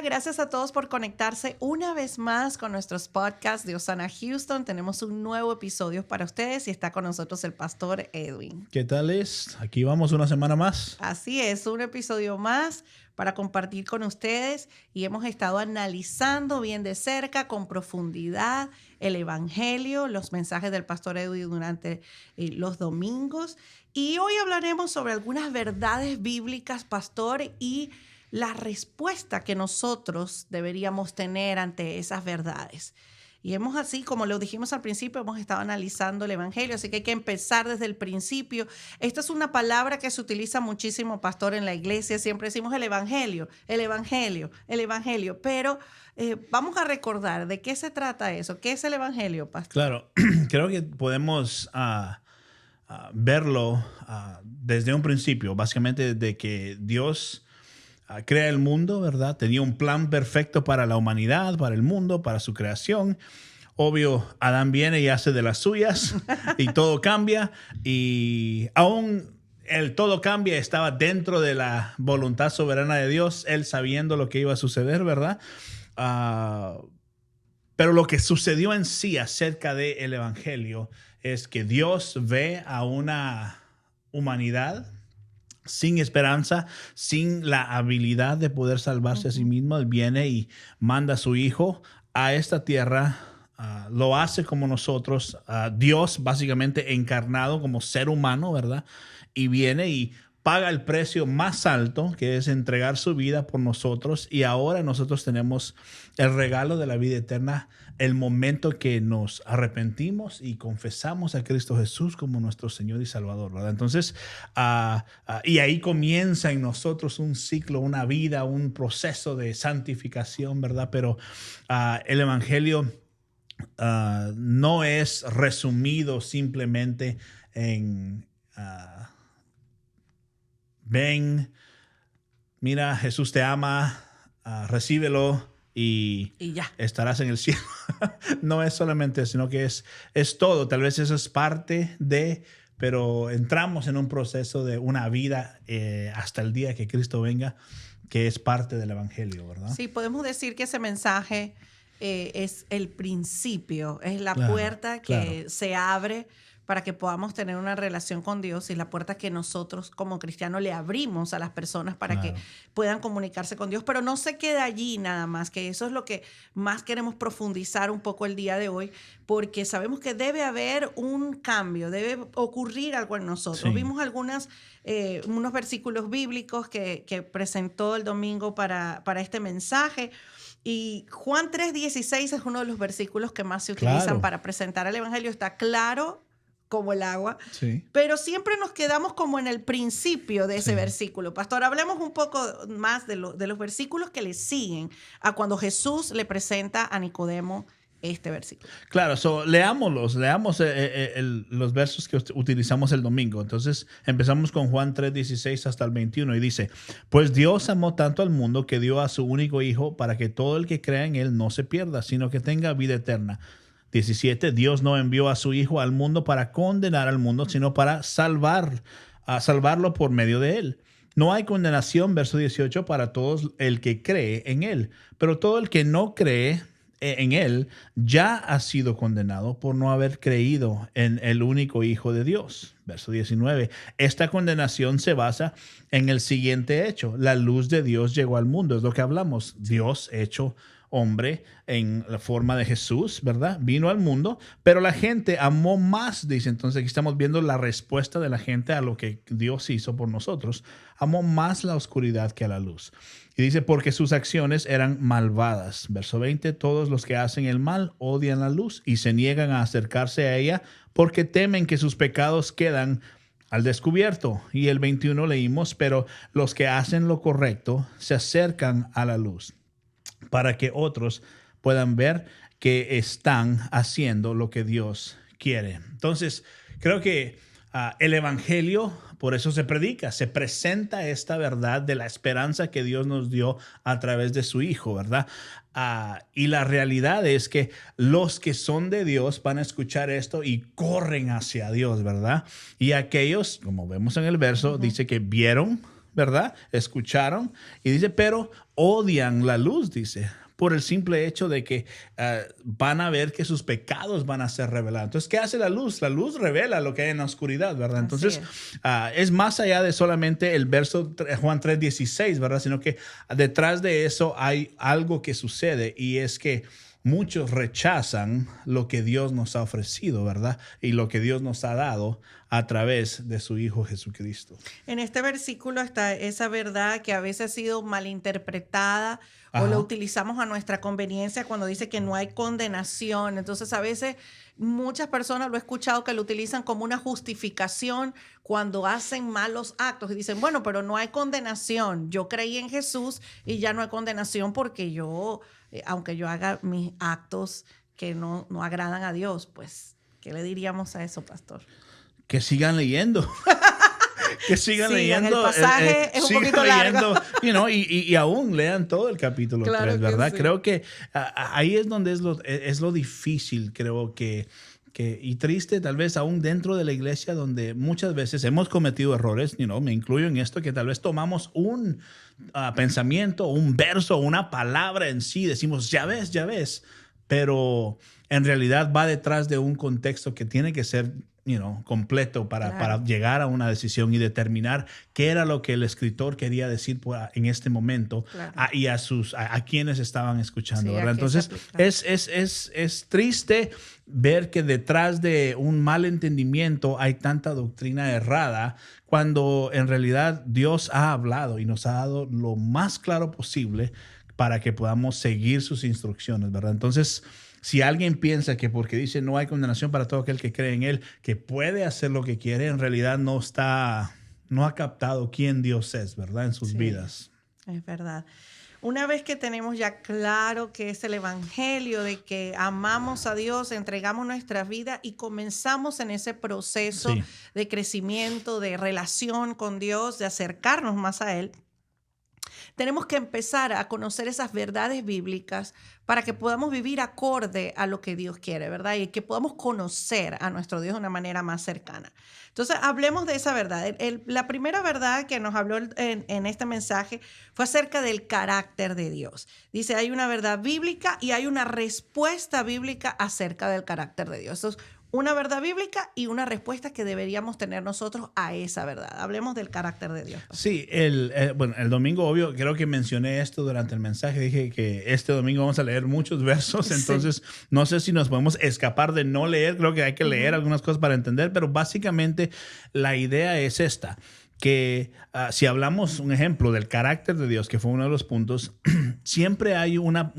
gracias a todos por conectarse una vez más con nuestros podcasts de Osana Houston. Tenemos un nuevo episodio para ustedes y está con nosotros el pastor Edwin. ¿Qué tal es? Aquí vamos una semana más. Así es, un episodio más para compartir con ustedes y hemos estado analizando bien de cerca, con profundidad, el Evangelio, los mensajes del pastor Edwin durante los domingos. Y hoy hablaremos sobre algunas verdades bíblicas, pastor, y la respuesta que nosotros deberíamos tener ante esas verdades. Y hemos así, como lo dijimos al principio, hemos estado analizando el Evangelio, así que hay que empezar desde el principio. Esta es una palabra que se utiliza muchísimo, pastor, en la iglesia. Siempre decimos el Evangelio, el Evangelio, el Evangelio. Pero vamos a recordar de qué se trata eso. ¿Qué es el Evangelio, pastor? Claro, creo que podemos verlo desde un principio, básicamente de que Dios crea el mundo, ¿verdad? Tenía un plan perfecto para la humanidad, para el mundo, para su creación. Obvio, Adán viene y hace de las suyas y todo cambia. Y aún el todo cambia estaba dentro de la voluntad soberana de Dios, él sabiendo lo que iba a suceder, ¿verdad? Pero lo que sucedió en sí acerca del Evangelio es que Dios ve a una humanidad sin esperanza, sin la habilidad de poder salvarse a sí mismo. Él viene y manda a su hijo a esta tierra, lo hace como nosotros, Dios básicamente encarnado como ser humano, ¿verdad? Y viene y paga el precio más alto, que es entregar su vida por nosotros, y ahora nosotros tenemos el regalo de la vida eterna, el momento que nos arrepentimos y confesamos a Cristo Jesús como nuestro Señor y Salvador, ¿verdad? Entonces, y ahí comienza en nosotros un ciclo, una vida, un proceso de santificación, ¿verdad? Pero el Evangelio no es resumido simplemente en ven, mira, Jesús te ama, recíbelo y ya estarás en el cielo. No es solamente eso, sino que es todo. Tal vez eso es parte de, pero entramos en un proceso de una vida hasta el día que Cristo venga, que es parte del Evangelio, ¿verdad? Sí, podemos decir que ese mensaje es el principio, es la Claro, puerta que se abre para que podamos tener una relación con Dios, y la puerta que nosotros como cristianos le abrimos a las personas para que puedan comunicarse con Dios. Pero no se queda allí nada más, que eso es lo que más queremos profundizar un poco el día de hoy, porque sabemos que debe haber un cambio, debe ocurrir algo en nosotros. Sí. Vimos unos versículos bíblicos que presentó el domingo para este mensaje. Y Juan 3:16 es uno de los versículos que más se utilizan para presentar el Evangelio. Está claro como el agua, pero siempre nos quedamos como en el principio de ese versículo. Pastor, hablemos un poco más de los versículos que le siguen a cuando Jesús le presenta a Nicodemo este versículo. Claro, leamos los versos que utilizamos el domingo. Entonces empezamos con Juan 3:16 hasta el 21 y dice: pues Dios amó tanto al mundo que dio a su único hijo para que todo el que crea en él no se pierda, sino que tenga vida eterna. 17, Dios no envió a su hijo al mundo para condenar al mundo, sino para salvarlo por medio de él. No hay condenación, verso 18, para todos el que cree en él, pero todo el que no cree en él ya ha sido condenado por no haber creído en el único Hijo de Dios. Verso 19. Esta condenación se basa en el siguiente hecho: la luz de Dios llegó al mundo. Es lo que hablamos. Dios hecho hombre en la forma de Jesús, ¿verdad? Vino al mundo, pero la gente amó más, dice. Entonces aquí estamos viendo la respuesta de la gente a lo que Dios hizo por nosotros. Amó más la oscuridad que a la luz. Y dice, porque sus acciones eran malvadas. Verso 20, todos los que hacen el mal odian la luz y se niegan a acercarse a ella porque temen que sus pecados quedan al descubierto. Y el 21 leímos, pero los que hacen lo correcto se acercan a la luz para que otros puedan ver que están haciendo lo que Dios quiere. Entonces, creo que el Evangelio, por eso se predica, se presenta esta verdad de la esperanza que Dios nos dio a través de su Hijo, ¿verdad? Y la realidad es que los que son de Dios van a escuchar esto y corren hacia Dios, ¿verdad? Y aquellos, como vemos en el verso, dice que vieron, ¿verdad? Escucharon y dice, pero odian la luz, dice, por el simple hecho de que van a ver que sus pecados van a ser revelados. Entonces, ¿qué hace la luz? La luz revela lo que hay en la oscuridad, ¿verdad? Entonces, es más allá de solamente el verso Juan 3:16, ¿verdad? Sino que detrás de eso hay algo que sucede, y es que muchos rechazan lo que Dios nos ha ofrecido, ¿verdad? Y lo que Dios nos ha dado a través de su Hijo Jesucristo. En este versículo está esa verdad que a veces ha sido malinterpretada o lo utilizamos a nuestra conveniencia cuando dice que no hay condenación. Entonces, a veces muchas personas lo he escuchado que lo utilizan como una justificación cuando hacen malos actos y dicen, bueno, pero no hay condenación. Yo creí en Jesús y ya no hay condenación porque yo, aunque yo haga mis actos que no agradan a Dios, pues, ¿qué le diríamos a eso, pastor? Que sigan leyendo. Que sigan leyendo. El pasaje es un poquito largo. Y aún lean todo el capítulo 3, ¿verdad? Sí. Creo que ahí es donde es lo difícil, creo que y triste tal vez aún dentro de la iglesia, donde muchas veces hemos cometido errores, me incluyo en esto, que tal vez tomamos un pensamiento, un verso, una palabra en sí, decimos, ya ves, pero en realidad va detrás de un contexto que tiene que ser completo para llegar a una decisión y determinar qué era lo que el escritor quería decir en este momento, y a quienes estaban escuchando, sí, ¿verdad? Entonces es triste ver que detrás de un mal entendimiento hay tanta doctrina errada, cuando en realidad Dios ha hablado y nos ha dado lo más claro posible para que podamos seguir sus instrucciones, ¿verdad? Entonces, si alguien piensa que porque dice no hay condenación para todo aquel que cree en Él, que puede hacer lo que quiere, en realidad no ha captado quién Dios es, ¿verdad? En sus vidas. Es verdad. Una vez que tenemos ya claro que es el evangelio de que amamos a Dios, entregamos nuestra vida y comenzamos en ese proceso de crecimiento, de relación con Dios, de acercarnos más a Él, tenemos que empezar a conocer esas verdades bíblicas para que podamos vivir acorde a lo que Dios quiere, ¿verdad? Y que podamos conocer a nuestro Dios de una manera más cercana. Entonces, hablemos de esa verdad. La primera verdad que nos habló en este mensaje fue acerca del carácter de Dios. Dice, hay una verdad bíblica y hay una respuesta bíblica acerca del carácter de Dios. Eso es una verdad bíblica y una respuesta que deberíamos tener nosotros a esa verdad. Hablemos del carácter de Dios. Sí, el domingo, obvio, creo que mencioné esto durante el mensaje. Dije que este domingo vamos a leer muchos versos, entonces no sé si nos podemos escapar de no leer. Creo que hay que leer algunas cosas para entender, pero básicamente la idea es esta. Que si hablamos, un ejemplo del carácter de Dios, que fue uno de los puntos, siempre hay una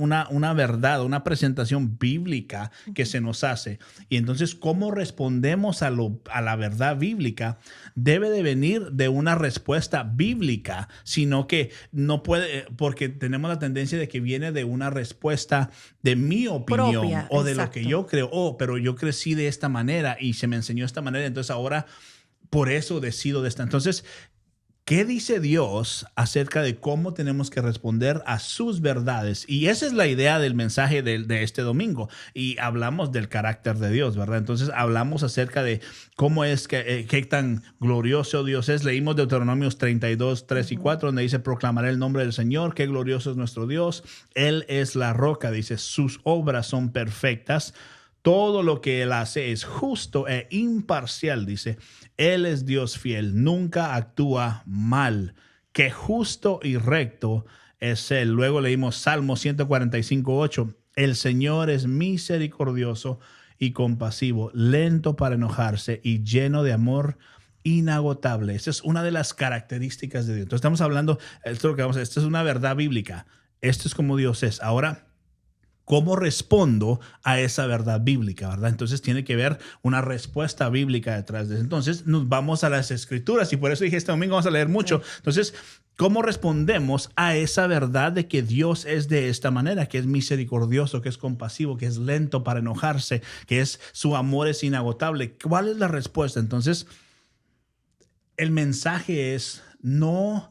verdad, una presentación bíblica que se nos hace. Y entonces, ¿cómo respondemos a la verdad bíblica? Debe de venir de una respuesta bíblica, sino que no puede, porque tenemos la tendencia de que viene de una respuesta de mi opinión propia, o de lo que yo creo. Pero yo crecí de esta manera y se me enseñó de esta manera, entonces ahora por eso decido de esta. Entonces, ¿qué dice Dios acerca de cómo tenemos que responder a sus verdades? Y esa es la idea del mensaje de este domingo. Y hablamos del carácter de Dios, ¿verdad? Entonces, hablamos acerca de cómo es qué tan glorioso Dios es. Leímos Deuteronomios 32, 3 y 4, donde dice, proclamaré el nombre del Señor, qué glorioso es nuestro Dios. Él es la roca, dice, sus obras son perfectas. Todo lo que Él hace es justo e imparcial, dice. Él es Dios fiel, nunca actúa mal. Qué justo y recto es Él. Luego leímos Salmo 145, 8. El Señor es misericordioso y compasivo, lento para enojarse y lleno de amor inagotable. Esa es una de las características de Dios. Entonces estamos hablando, esto es una verdad bíblica. Esto es como Dios es. Ahora, ¿cómo respondo a esa verdad bíblica, verdad? Entonces tiene que haber una respuesta bíblica detrás de eso. Entonces nos vamos a las escrituras y por eso dije este domingo vamos a leer mucho. Sí. Entonces, ¿cómo respondemos a esa verdad de que Dios es de esta manera, que es misericordioso, que es compasivo, que es lento para enojarse, que su amor es inagotable? ¿Cuál es la respuesta? Entonces, el mensaje es no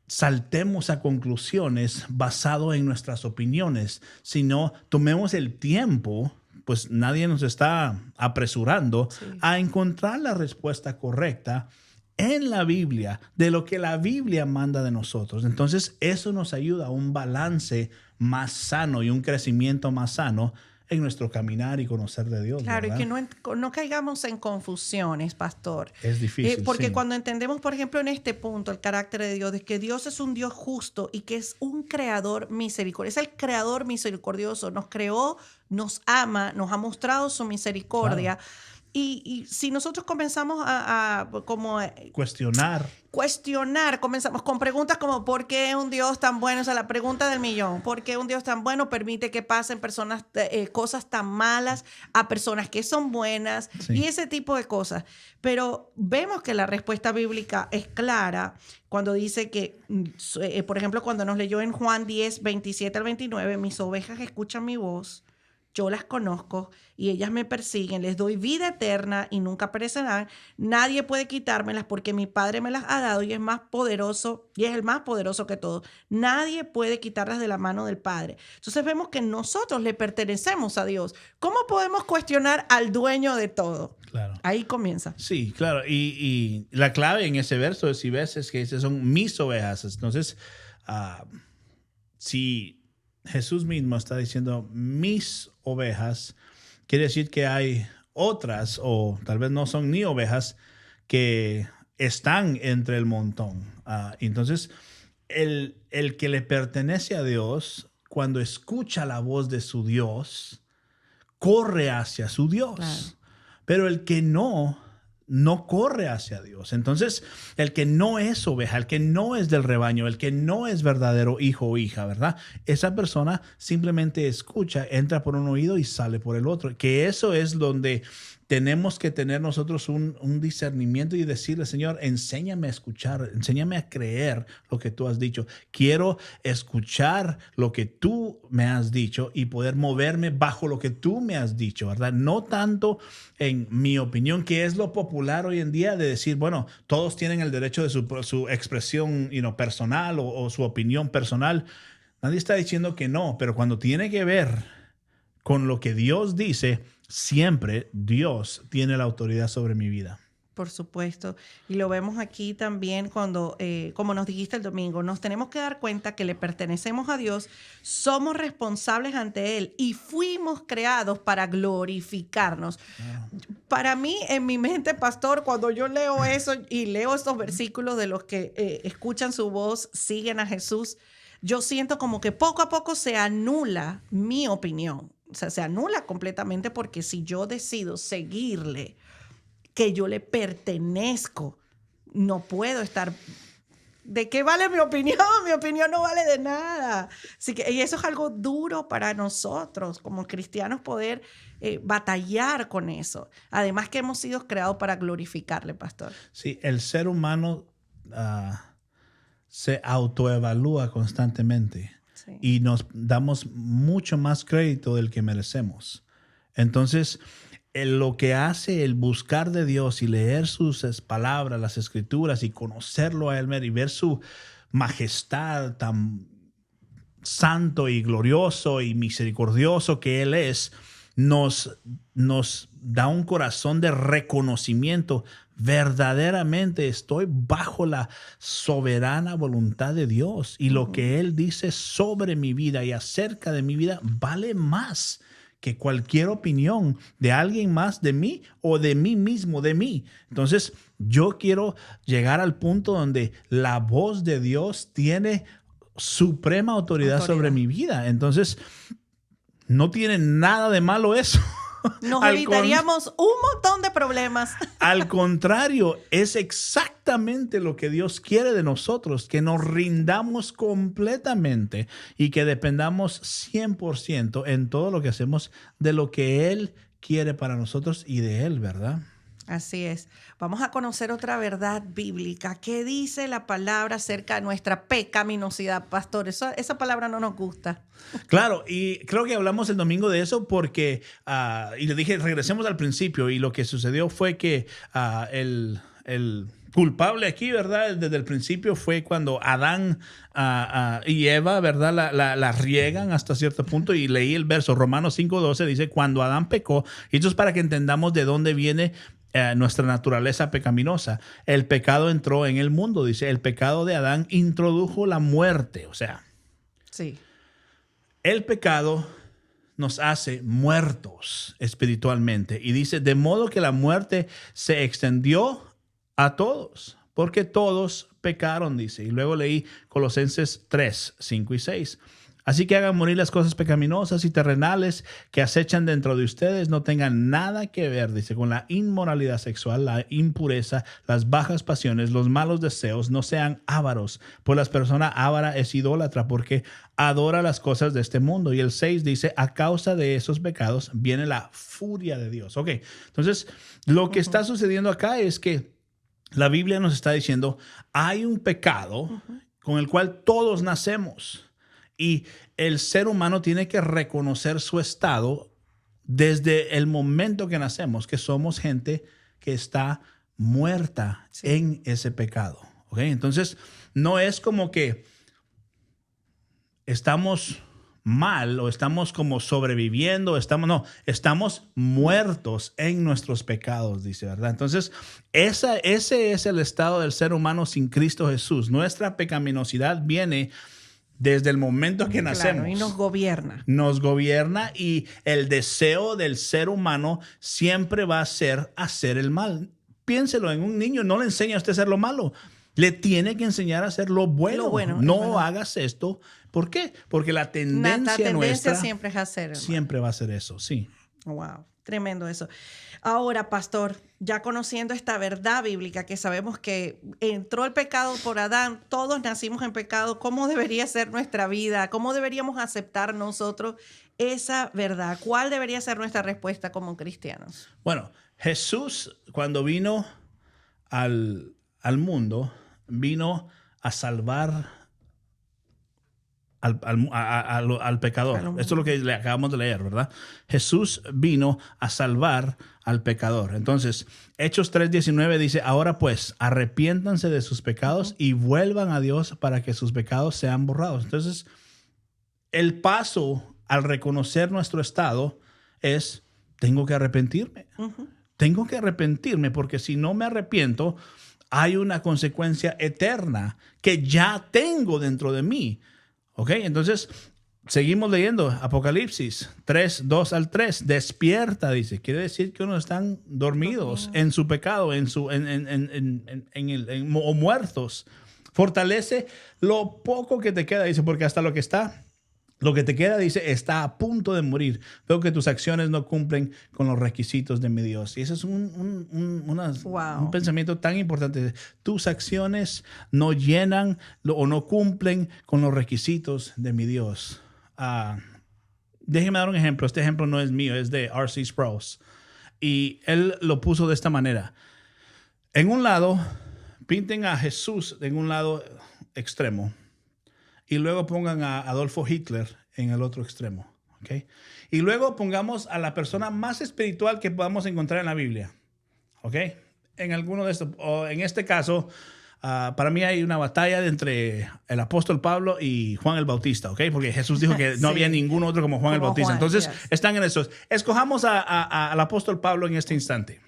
saltemos a conclusiones basado en nuestras opiniones, sino tomemos el tiempo, pues nadie nos está apresurando a encontrar la respuesta correcta en la Biblia de lo que la Biblia manda de nosotros. Entonces, eso nos ayuda a un balance más sano y un crecimiento más sano en nuestro caminar y conocer de Dios. Claro, ¿verdad? y que no caigamos en confusiones, pastor. Es difícil. Porque sí. cuando entendemos, por ejemplo, en este punto, el carácter de Dios, de que Dios es un Dios justo y que es un creador misericordioso, es el creador misericordioso, nos creó, nos ama, nos ha mostrado su misericordia. Claro. Y si nosotros comenzamos como Cuestionar. comenzamos con preguntas como ¿por qué un Dios tan bueno? O sea, la pregunta del millón, ¿por qué un Dios tan bueno permite que pasen cosas tan malas a personas que son buenas? Sí. Y ese tipo de cosas. Pero vemos que la respuesta bíblica es clara cuando dice que, por ejemplo, cuando nos leyó en Juan 10, 27 al 29, mis ovejas escuchan mi voz, yo las conozco y ellas me persiguen, les doy vida eterna y nunca perecerán. Nadie puede quitármelas porque mi Padre me las ha dado y es más poderoso y es el más poderoso que todos. Nadie puede quitarlas de la mano del Padre. Entonces vemos que nosotros le pertenecemos a Dios. ¿Cómo podemos cuestionar al dueño de todo? Claro. Ahí comienza. Sí, claro. Y la clave en ese verso, si ves, es que esas son mis ovejas. Entonces, si Jesús mismo está diciendo mis ovejas, quiere decir que hay otras, o tal vez no son ni ovejas, que están entre el montón. Entonces, el que le pertenece a Dios, cuando escucha la voz de su Dios, corre hacia su Dios. Claro. Pero el que no corre hacia Dios. Entonces, el que no es oveja, el que no es del rebaño, el que no es verdadero hijo o hija, ¿verdad? Esa persona simplemente escucha, entra por un oído y sale por el otro. Que eso es donde tenemos que tener nosotros un discernimiento y decirle, Señor, enséñame a escuchar, enséñame a creer lo que tú has dicho. Quiero escuchar lo que tú me has dicho y poder moverme bajo lo que tú me has dicho, ¿verdad? No tanto en mi opinión, que es lo popular hoy en día de decir, bueno, todos tienen el derecho de su expresión personal o su opinión personal. Nadie está diciendo que no, pero cuando tiene que ver con lo que Dios dice, siempre Dios tiene la autoridad sobre mi vida. Por supuesto. Y lo vemos aquí también cuando, como nos dijiste el domingo, nos tenemos que dar cuenta que le pertenecemos a Dios, somos responsables ante Él y fuimos creados para glorificarnos. Para mí, en mi mente, pastor, cuando yo leo eso y leo estos versículos de los que escuchan su voz, siguen a Jesús, yo siento como que poco a poco se anula mi opinión. O sea, se anula completamente porque si yo decido seguirle, que yo le pertenezco, no puedo estar... ¿De qué vale mi opinión? Mi opinión no vale de nada. Así que, y eso es algo duro para nosotros como cristianos poder batallar con eso. Además que hemos sido creados para glorificarle, pastor. Sí, el ser humano se autoevalúa constantemente. Sí. Y nos damos mucho más crédito del que merecemos. Entonces, lo que hace el buscar de Dios y leer sus palabras, las escrituras y conocerlo a Él y ver su majestad tan santo y glorioso y misericordioso que Él es, nos da un corazón de reconocimiento. Verdaderamente estoy bajo la soberana voluntad de Dios y lo que Él dice sobre mi vida y acerca de mi vida vale más que cualquier opinión de alguien más de mí o de mí mismo, de mí. Entonces, yo quiero llegar al punto donde la voz de Dios tiene suprema autoridad sobre mi vida. Entonces, no tiene nada de malo eso. Nos evitaríamos un montón de problemas. Al contrario, es exactamente lo que Dios quiere de nosotros, que nos rindamos completamente y que dependamos 100% en todo lo que hacemos de lo que Él quiere para nosotros y de Él, ¿verdad? Así es. Vamos a conocer otra verdad bíblica. ¿Qué dice la palabra acerca de nuestra pecaminosidad, pastor? Esa palabra no nos gusta. Claro, y creo que hablamos el domingo de eso porque, y le dije, regresemos al principio, y lo que sucedió fue que el culpable aquí, ¿verdad? Desde el principio fue cuando Adán y Eva, ¿verdad? La riegan hasta cierto punto, y leí el verso, Romanos 5:12, dice, cuando Adán pecó, y esto es para que entendamos de dónde viene nuestra naturaleza pecaminosa. El pecado entró en el mundo, dice, el pecado de Adán introdujo la muerte. O sea, Sí. el pecado nos hace muertos espiritualmente. Y dice, de modo que la muerte se extendió a todos, porque todos pecaron, dice. Y luego leí Colosenses 3, 5 y 6. Así que hagan morir las cosas pecaminosas y terrenales que acechan dentro de ustedes, no tengan nada que ver, dice, con la inmoralidad sexual, la impureza, las bajas pasiones, los malos deseos. No sean ávaros, pues la persona ávara es idólatra porque adora las cosas de este mundo. Y el 6 dice, a causa de esos pecados viene la furia de Dios. Ok, entonces lo que está sucediendo acá es que la Biblia nos está diciendo, hay un pecado con el cual todos nacemos. Y el ser humano tiene que reconocer su estado desde el momento que nacemos, que somos gente que está muerta en ese pecado. ¿Okay? Entonces, no es como que estamos mal o estamos como sobreviviendo, estamos muertos en nuestros pecados, dice, ¿verdad? Entonces, ese es el estado del ser humano sin Cristo Jesús. Nuestra pecaminosidad viene desde el momento que nacemos. Claro, y nos gobierna. Nos gobierna y el deseo del ser humano siempre va a ser hacer el mal. Piénselo en un niño, no le enseña a usted a hacer lo malo. Le tiene que enseñar a hacer lo bueno. No hagas esto. ¿Por qué? Porque la tendencia nuestra siempre es hacer. Siempre va a ser eso, sí. Wow, tremendo eso. Ahora, pastor, ya conociendo esta verdad bíblica que sabemos que entró el pecado por Adán, todos nacimos en pecado, ¿cómo debería ser nuestra vida? ¿Cómo deberíamos aceptar nosotros esa verdad? ¿Cuál debería ser nuestra respuesta como cristianos? Bueno, Jesús cuando vino al mundo, vino a salvar al pecador. Esto es lo que le acabamos de leer, ¿verdad? Jesús vino a salvar al pecador. Entonces, Hechos 3:19 dice, ahora pues, arrepiéntanse de sus pecados y vuelvan a Dios para que sus pecados sean borrados. Entonces, el paso al reconocer nuestro estado es, tengo que arrepentirme. Tengo que arrepentirme porque si no me arrepiento, hay una consecuencia eterna que ya tengo dentro de mí. Ok, entonces seguimos leyendo Apocalipsis 3, 2 al 3. Despierta, dice. Quiere decir que unos están dormidos en su pecado, o muertos. Fortalece lo poco que te queda, dice, porque hasta lo que te queda, dice, está a punto de morir. Veo que tus acciones no cumplen con los requisitos de mi Dios. Y ese es un pensamiento tan importante. Tus acciones no llenan o no cumplen con los requisitos de mi Dios. Déjeme dar un ejemplo. Este ejemplo no es mío, es de R.C. Sprouse. Y él lo puso de esta manera. En un lado, pinten a Jesús en un lado extremo. Y luego pongan a Adolfo Hitler en el otro extremo. ¿Okay? Y luego pongamos a la persona más espiritual que podamos encontrar en la Biblia. ¿Okay? En alguno de estos, o en este caso, para mí hay una batalla entre el apóstol Pablo y Juan el Bautista. ¿Okay? Porque Jesús dijo que no había ningún otro como Juan el Bautista. Entonces, están en esos. Escojamos al apóstol Pablo en este instante.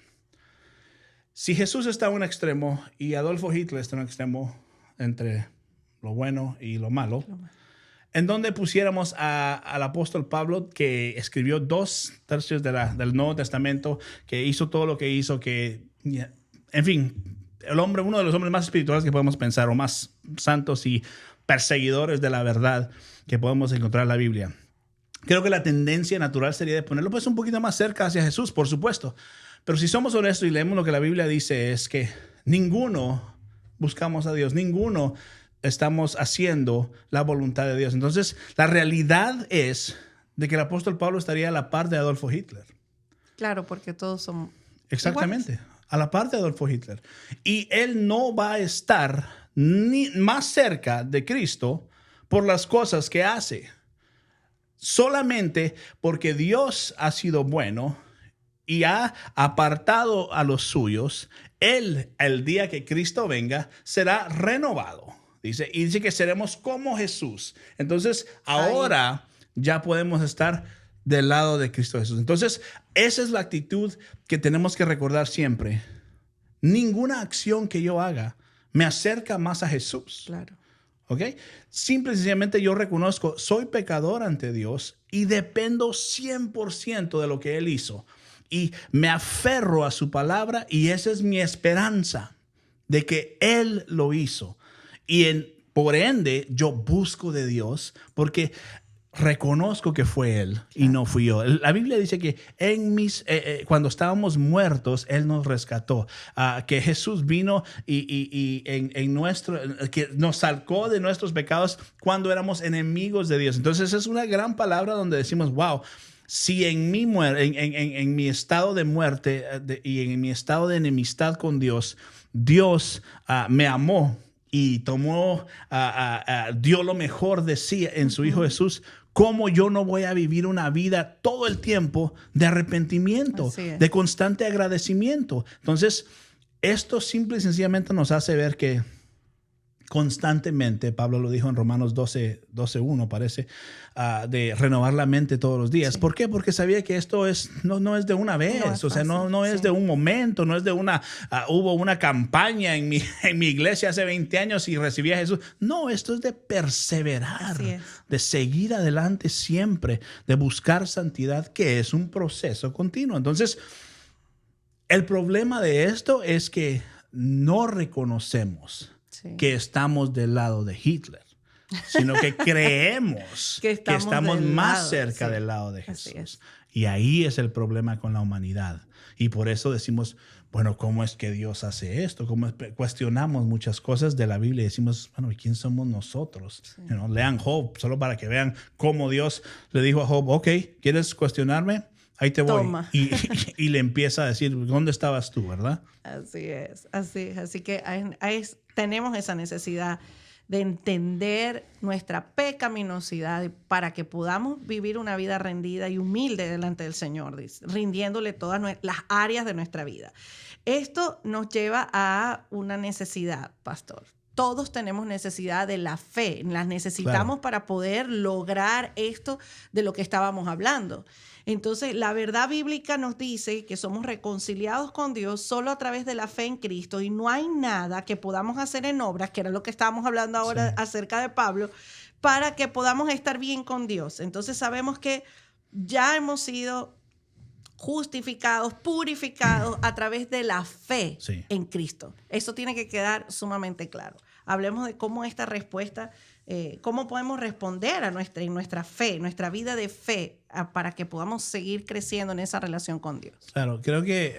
Si Jesús está en un extremo y Adolfo Hitler está en un extremo entre lo bueno y lo malo, en donde pusiéramos al apóstol Pablo, que escribió 2/3 del Nuevo Testamento, que hizo todo lo que hizo, en fin, uno de los hombres más espirituales que podemos pensar, o más santos y perseguidores de la verdad que podemos encontrar en la Biblia. Creo que la tendencia natural sería de ponerlo pues un poquito más cerca hacia Jesús, por supuesto. Pero si somos honestos y leemos lo que la Biblia dice, es que ninguno buscamos a Dios, ninguno estamos haciendo la voluntad de Dios. Entonces, la realidad es de que el apóstol Pablo estaría a la par de Adolfo Hitler. Claro, porque todos son exactamente iguales. A la par de Adolfo Hitler. Y él no va a estar ni más cerca de Cristo por las cosas que hace. Solamente porque Dios ha sido bueno y ha apartado a los suyos, él, el día que Cristo venga, será renovado. Y dice que seremos como Jesús. Entonces, ahora ya podemos estar del lado de Cristo Jesús. Entonces, esa es la actitud que tenemos que recordar siempre. Ninguna acción que yo haga me acerca más a Jesús. Claro. ¿Ok? Simple y sencillamente yo reconozco, soy pecador ante Dios y dependo 100% de lo que Él hizo. Y me aferro a su palabra y esa es mi esperanza de que Él lo hizo. Y por ende, yo busco de Dios porque reconozco que fue Él y no fui yo. La Biblia dice que cuando estábamos muertos, Él nos rescató. Que Jesús vino y que nos sacó de nuestros pecados cuando éramos enemigos de Dios. Entonces es una gran palabra donde decimos, wow, si en mi estado de muerte y en mi estado de enemistad con Dios, Dios me amó y dio lo mejor de sí en su Hijo Jesús, ¿cómo yo no voy a vivir una vida todo el tiempo de arrepentimiento, de constante agradecimiento? Entonces, esto simple y sencillamente nos hace ver que constantemente, Pablo lo dijo en Romanos 12:1, parece, de renovar la mente todos los días. Sí. ¿Por qué? Porque sabía que esto no es de una vez, no es de un momento, no es de hubo una campaña en mi iglesia hace 20 años y recibí a Jesús. No, esto es de perseverar, de seguir adelante siempre, de buscar santidad, que es un proceso continuo. Entonces, el problema de esto es que no reconocemos que estamos del lado de Hitler, sino que creemos que estamos más cerca del lado de Jesús. Y ahí es el problema con la humanidad. Y por eso decimos, bueno, ¿cómo es que Dios hace esto? Cuestionamos muchas cosas de la Biblia y decimos, bueno, ¿quién somos nosotros? Sí. Lean Job, solo para que vean cómo Dios le dijo a Job, ok, ¿quieres cuestionarme? Ahí te voy. Y le empieza a decir, ¿dónde estabas tú, verdad? Así es. Así que tenemos esa necesidad de entender nuestra pecaminosidad para que podamos vivir una vida rendida y humilde delante del Señor, rindiéndole todas las áreas de nuestra vida. Esto nos lleva a una necesidad, pastor. Todos tenemos necesidad de la fe. Las necesitamos para poder lograr esto de lo que estábamos hablando. Entonces, la verdad bíblica nos dice que somos reconciliados con Dios solo a través de la fe en Cristo y no hay nada que podamos hacer en obras, que era lo que estábamos hablando ahora acerca de Pablo, para que podamos estar bien con Dios. Entonces, sabemos que ya hemos sido justificados, purificados a través de la fe en Cristo. Eso tiene que quedar sumamente claro. Hablemos de cómo esta respuesta, cómo podemos responder a nuestra fe, nuestra vida de fe, para que podamos seguir creciendo en esa relación con Dios. Claro, creo que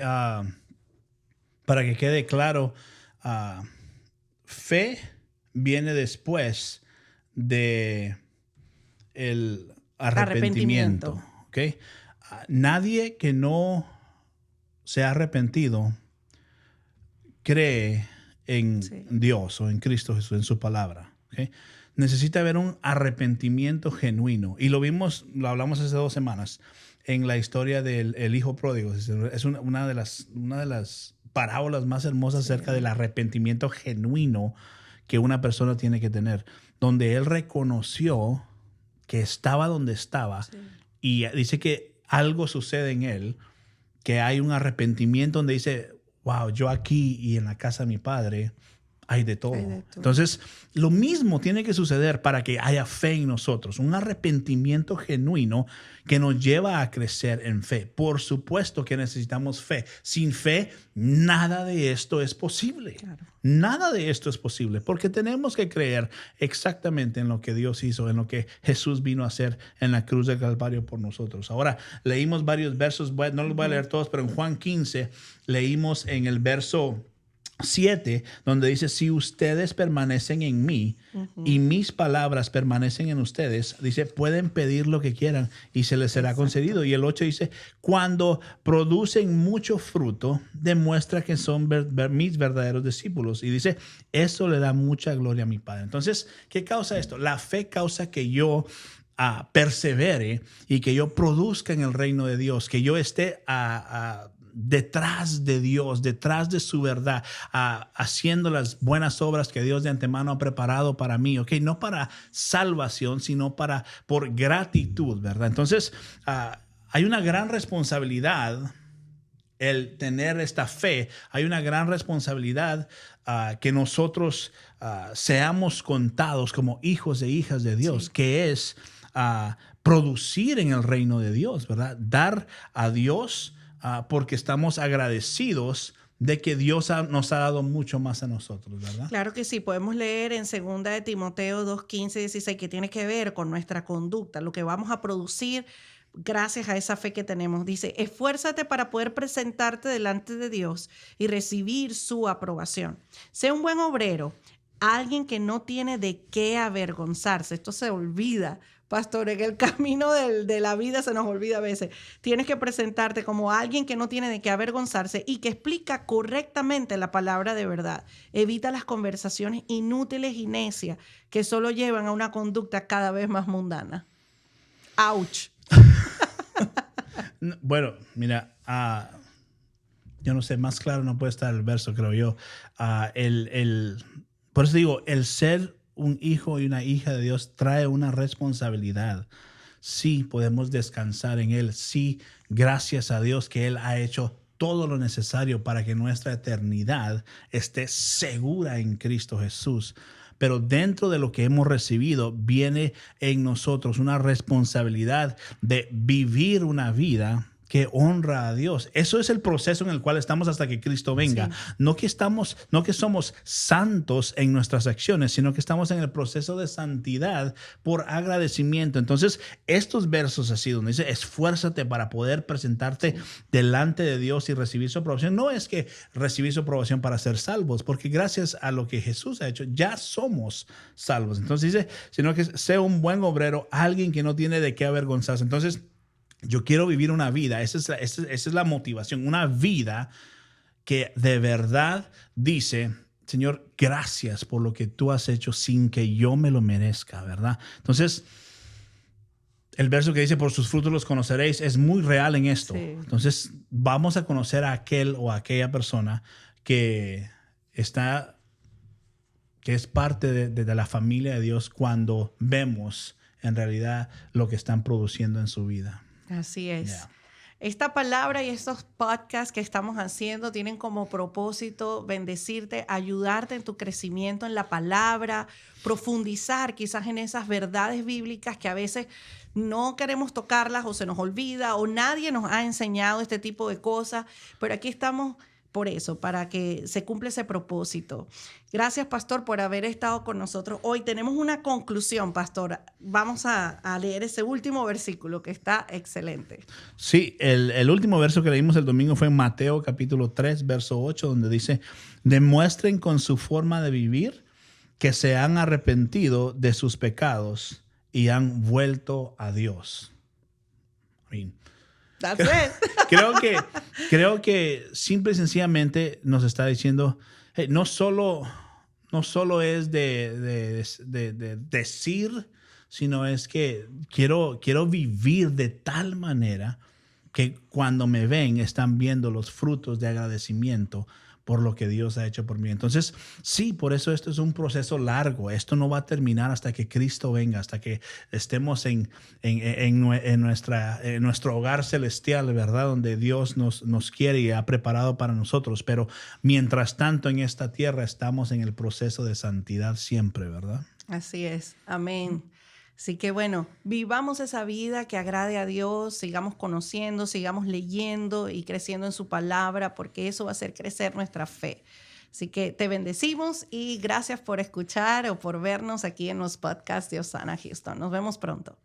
para que quede claro, fe viene después de el arrepentimiento. ¿Okay? Nadie que no se ha arrepentido cree en Dios o en Cristo Jesús, en su palabra. ¿Okay? Necesita haber un arrepentimiento genuino. Y lo hablamos hace 2 semanas en la historia del hijo pródigo. Es una de las parábolas más hermosas acerca del arrepentimiento genuino que una persona tiene que tener, donde él reconoció que estaba donde estaba y dice que algo sucede en él, que hay un arrepentimiento donde dice, wow, yo aquí y en la casa de mi padre hay de todo. Entonces, lo mismo tiene que suceder para que haya fe en nosotros, un arrepentimiento genuino que nos lleva a crecer en fe. Por supuesto que necesitamos fe. Sin fe, nada de esto es posible. Claro. Nada de esto es posible porque tenemos que creer exactamente en lo que Dios hizo, en lo que Jesús vino a hacer en la cruz del Calvario por nosotros. Ahora, leímos varios versos, no los voy a leer todos, pero en Juan 15 leímos en el verso 7, donde dice, si ustedes permanecen en mí y mis palabras permanecen en ustedes, dice, pueden pedir lo que quieran y se les será concedido. Y el 8 dice, cuando producen mucho fruto, demuestra que son mis verdaderos discípulos. Y dice, eso le da mucha gloria a mi Padre. Entonces, ¿qué causa esto? La fe causa que yo persevere y que yo produzca en el reino de Dios, que yo esté detrás de Dios, detrás de su verdad, haciendo las buenas obras que Dios de antemano ha preparado para mí, ¿ok? No para salvación, sino por gratitud, ¿verdad? Entonces, hay una gran responsabilidad el tener esta fe. Hay una gran responsabilidad que nosotros seamos contados como hijos e hijas de Dios, sí, que es producir en el reino de Dios, ¿verdad? Dar a Dios porque estamos agradecidos de que Dios nos ha dado mucho más a nosotros, ¿verdad? Claro que sí, podemos leer en 2 de Timoteo 2, 15 y 16 que tiene que ver con nuestra conducta, lo que vamos a producir gracias a esa fe que tenemos. Dice, esfuérzate para poder presentarte delante de Dios y recibir su aprobación. Sé un buen obrero, alguien que no tiene de qué avergonzarse. Esto se olvida, pastor, en el camino de la vida se nos olvida a veces. Tienes que presentarte como alguien que no tiene de qué avergonzarse y que explica correctamente la palabra de verdad. Evita las conversaciones inútiles y necias que solo llevan a una conducta cada vez más mundana. ¡Auch! Bueno, mira, yo no sé, más claro no puede estar el verso, creo yo. Por eso digo, el ser un hijo y una hija de Dios trae una responsabilidad. Sí, podemos descansar en Él. Sí, gracias a Dios que Él ha hecho todo lo necesario para que nuestra eternidad esté segura en Cristo Jesús. Pero dentro de lo que hemos recibido viene en nosotros una responsabilidad de vivir una vida que honra a Dios. Eso es el proceso en el cual estamos hasta que Cristo venga. Sí. No que somos santos en nuestras acciones, sino que estamos en el proceso de santidad por agradecimiento. Entonces, estos versos así donde dice, esfuérzate para poder presentarte delante de Dios y recibir su aprobación. No es que recibir su aprobación para ser salvos, porque gracias a lo que Jesús ha hecho, ya somos salvos. Entonces dice, sino que sea un buen obrero, alguien que no tiene de qué avergonzarse. Entonces, yo quiero vivir una vida, esa es la motivación, una vida que de verdad dice, Señor, gracias por lo que tú has hecho sin que yo me lo merezca, ¿verdad? Entonces, el verso que dice, por sus frutos los conoceréis, es muy real en esto. Sí. Entonces, vamos a conocer a aquel o a aquella persona que es parte de la familia de Dios cuando vemos en realidad lo que están produciendo en su vida. Así es. Yeah. Esta palabra y estos podcasts que estamos haciendo tienen como propósito bendecirte, ayudarte en tu crecimiento en la palabra, profundizar quizás en esas verdades bíblicas que a veces no queremos tocarlas o se nos olvida o nadie nos ha enseñado este tipo de cosas, pero aquí estamos por eso, para que se cumpla ese propósito. Gracias, pastor, por haber estado con nosotros hoy. Tenemos una conclusión, pastor. Vamos a leer ese último versículo que está excelente. Sí, el último verso que leímos el domingo fue en Mateo capítulo 3, verso 8, donde dice, demuestren con su forma de vivir que se han arrepentido de sus pecados y han vuelto a Dios. That's it. Creo que simple y sencillamente nos está diciendo, hey, no solo es de decir, sino es que quiero vivir de tal manera que cuando me ven están viendo los frutos de agradecimiento por lo que Dios ha hecho por mí. Entonces, sí, por eso esto es un proceso largo. Esto no va a terminar hasta que Cristo venga, hasta que estemos en nuestro hogar celestial, ¿verdad? Donde Dios nos quiere y ha preparado para nosotros. Pero mientras tanto, en esta tierra estamos en el proceso de santidad siempre, ¿verdad? Así es. Amén. Así que bueno, vivamos esa vida que agrade a Dios, sigamos conociendo, sigamos leyendo y creciendo en su palabra, porque eso va a hacer crecer nuestra fe. Así que te bendecimos y gracias por escuchar o por vernos aquí en los podcasts de Osana Houston. Nos vemos pronto.